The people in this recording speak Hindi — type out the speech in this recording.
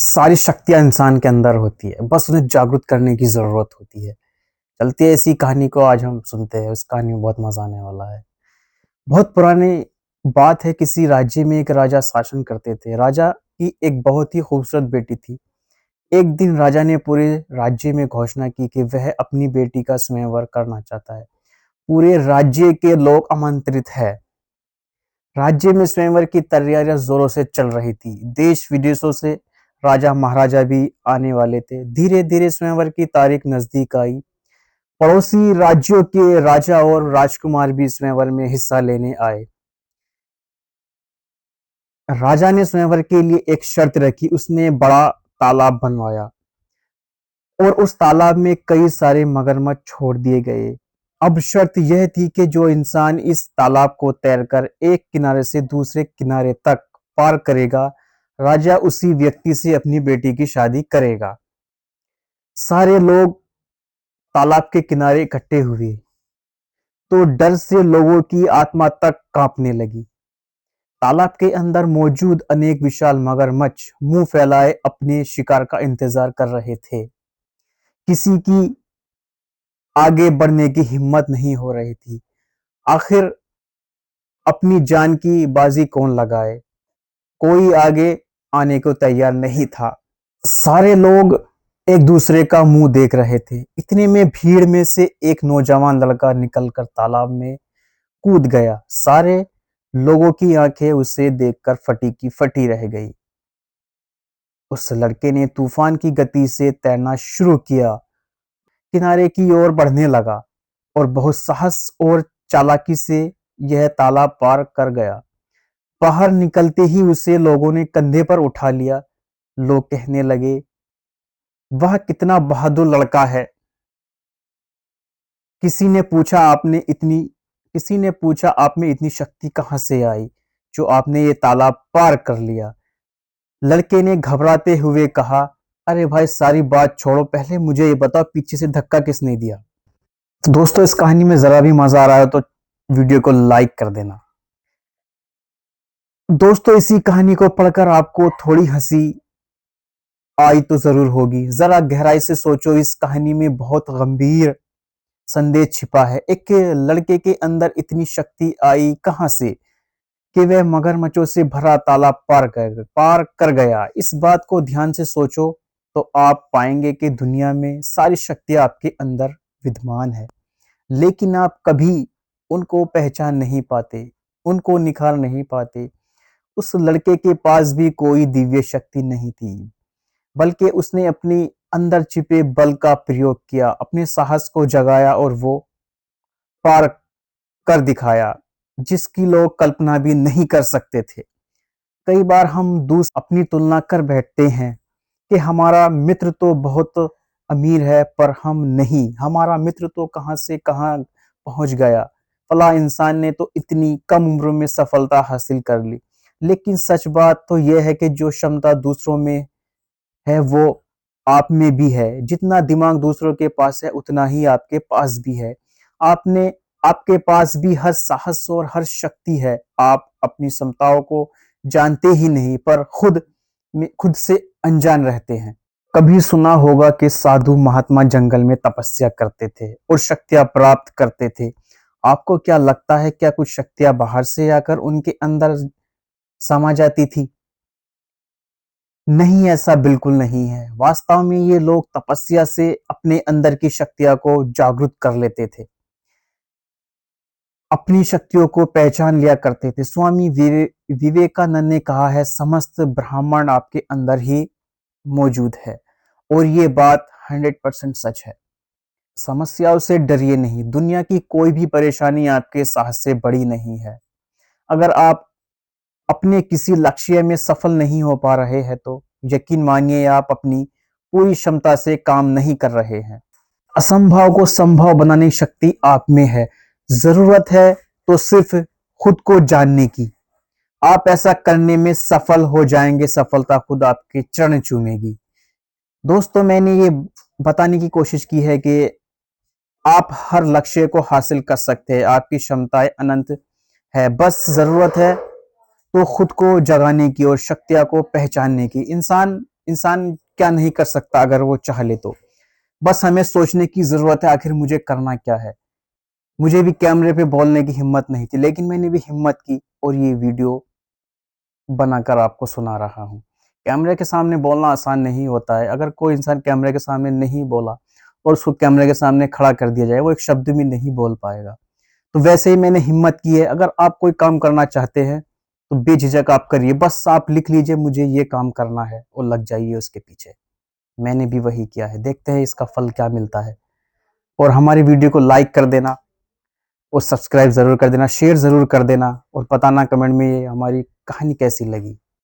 सारी शक्तियां इंसान के अंदर होती है, बस उन्हें जागरूक करने की जरूरत होती है। चलती है इसी कहानी को आज हम सुनते हैं। उस कहानी में बहुत मजा आने वाला है। बहुत पुरानी बात है। किसी राज्य में एक राजा शासन करते थे। राजा की एक बहुत ही खूबसूरत बेटी थी। एक दिन राजा ने पूरे राज्य में घोषणा की कि वह अपनी बेटी का स्वयंवर करना चाहता है। पूरे राज्य के लोग आमंत्रित है। राज्य में स्वयंवर की तैयारियां जोरों से चल रही थी। देश विदेशों से राजा महाराजा भी आने वाले थे। धीरे धीरे स्वयंवर की तारीख नजदीक आई। पड़ोसी राज्यों के राजा और राजकुमार भी स्वयंवर में हिस्सा लेने आए। राजा ने स्वयंवर के लिए एक शर्त रखी। उसने बड़ा तालाब बनवाया और उस तालाब में कई सारे मगरमच्छ छोड़ दिए गए। अब शर्त यह थी कि जो इंसान इस तालाब को तैरकर एक किनारे से दूसरे किनारे तक पार करेगा, राजा उसी व्यक्ति से अपनी बेटी की शादी करेगा। सारे लोग तालाब के किनारे इकट्ठे हुए तो डर से लोगों की आत्मा तक कांपने लगी। तालाब के अंदर मौजूद अनेक विशाल मगरमच्छ मुंह फैलाए अपने शिकार का इंतजार कर रहे थे। किसी की आगे बढ़ने की हिम्मत नहीं हो रही थी। आखिर अपनी जान की बाजी कौन लगाए? कोई आगे आने को तैयार नहीं था। सारे लोग एक दूसरे का मुंह देख रहे थे। इतने में भीड़ में से एक नौजवान लड़का निकलकर तालाब में कूद गया। सारे लोगों की आंखें उसे देखकर फटी की फटी रह गई। उस लड़के ने तूफान की गति से तैरना शुरू किया, किनारे की ओर बढ़ने लगा और बहुत साहस और चालाकी से यह तालाब पार कर गया। बाहर निकलते ही उसे लोगों ने कंधे पर उठा लिया। लोग कहने लगे, वह कितना बहादुर लड़का है। किसी ने पूछा आप में इतनी शक्ति कहां से आई जो आपने ये तालाब पार कर लिया? लड़के ने घबराते हुए कहा, अरे भाई सारी बात छोड़ो, पहले मुझे ये बताओ पीछे से धक्का किसने दिया? तो दोस्तों, इस कहानी में जरा भी मजा आ रहा है तो वीडियो को लाइक कर देना। दोस्तों, इसी कहानी को पढ़कर आपको थोड़ी हंसी आई तो जरूर होगी। जरा गहराई से सोचो, इस कहानी में बहुत गंभीर संदेश छिपा है। एक लड़के के अंदर इतनी शक्ति आई कहां से कि वह मगरमच्छों से भरा तालाब पार कर गया। इस बात को ध्यान से सोचो तो आप पाएंगे कि दुनिया में सारी शक्तियां आपके अंदर विद्यमान है, लेकिन आप कभी उनको पहचान नहीं पाते, उनको निखार नहीं पाते। उस लड़के के पास भी कोई दिव्य शक्ति नहीं थी, बल्कि उसने अपनी अंदर छिपे बल का प्रयोग किया, अपने साहस को जगाया और वो पार कर दिखाया, जिसकी लोग कल्पना भी नहीं कर सकते थे। कई बार हम दूसरों अपनी तुलना कर बैठते हैं कि हमारा मित्र तो बहुत अमीर है पर हम नहीं, हमारा मित्र तो कहां से कहां पहुंच गया, फला इंसान ने तो इतनी कम उम्र में सफलता हासिल कर ली। लेकिन सच बात तो यह है कि जो क्षमता दूसरों में है वो आप में भी है। जितना दिमाग दूसरों के पास है उतना ही आपके पास भी है। आपने आपके पास भी हर साहस और हर शक्ति है। आप अपनी क्षमताओं को जानते ही नहीं पर खुद से अनजान रहते हैं। कभी सुना होगा कि साधु महात्मा जंगल में तपस्या करते थे और शक्तियां प्राप्त करते थे। आपको क्या लगता है, क्या कुछ शक्तियां बाहर से आकर उनके अंदर समा जाती थी? नहीं, ऐसा बिल्कुल नहीं है। वास्तव में ये लोग तपस्या से अपने अंदर की शक्तियां को जागृत कर लेते थे, अपनी शक्तियों को पहचान लिया करते थे। स्वामी विवेकानंद ने कहा है, समस्त ब्रह्मांड आपके अंदर ही मौजूद है, और ये बात 100% सच है। समस्याओं से डरिए नहीं। दुनिया की कोई भी परेशानी आपके साहस से बड़ी नहीं है। अगर आप अपने किसी लक्ष्य में सफल नहीं हो पा रहे हैं तो यकीन मानिए आप अपनी पूरी क्षमता से काम नहीं कर रहे हैं। असंभव को संभव बनाने की शक्ति आप में है। जरूरत है तो सिर्फ खुद को जानने की। आप ऐसा करने में सफल हो जाएंगे, सफलता खुद आपके चरण चूमेगी। दोस्तों, मैंने ये बताने की कोशिश की है कि आप हर लक्ष्य को हासिल कर सकते हैं। आपकी क्षमताएं अनंत है, बस जरूरत है तो खुद को जगाने की और शक्तियां को पहचानने की। इंसान क्या नहीं कर सकता अगर वो चाह ले तो। बस हमें सोचने की जरूरत है आखिर मुझे करना क्या है। मुझे भी कैमरे पे बोलने की हिम्मत नहीं थी, लेकिन मैंने भी हिम्मत की और ये वीडियो बनाकर आपको सुना रहा हूँ। कैमरे के सामने बोलना आसान नहीं होता है। अगर कोई इंसान कैमरे के सामने नहीं बोला और उसको कैमरे के सामने खड़ा कर दिया जाए, वो एक शब्द भी नहीं बोल पाएगा। तो वैसे ही मैंने हिम्मत की है। अगर आप कोई काम करना चाहते हैं तो बेझिझक आप करिए। बस आप लिख लीजिए मुझे ये काम करना है और लग जाइए उसके पीछे। मैंने भी वही किया है। देखते हैं इसका फल क्या मिलता है। और हमारी वीडियो को लाइक कर देना और सब्सक्राइब ज़रूर कर देना, शेयर ज़रूर कर देना और बताना कमेंट में ये हमारी कहानी कैसी लगी।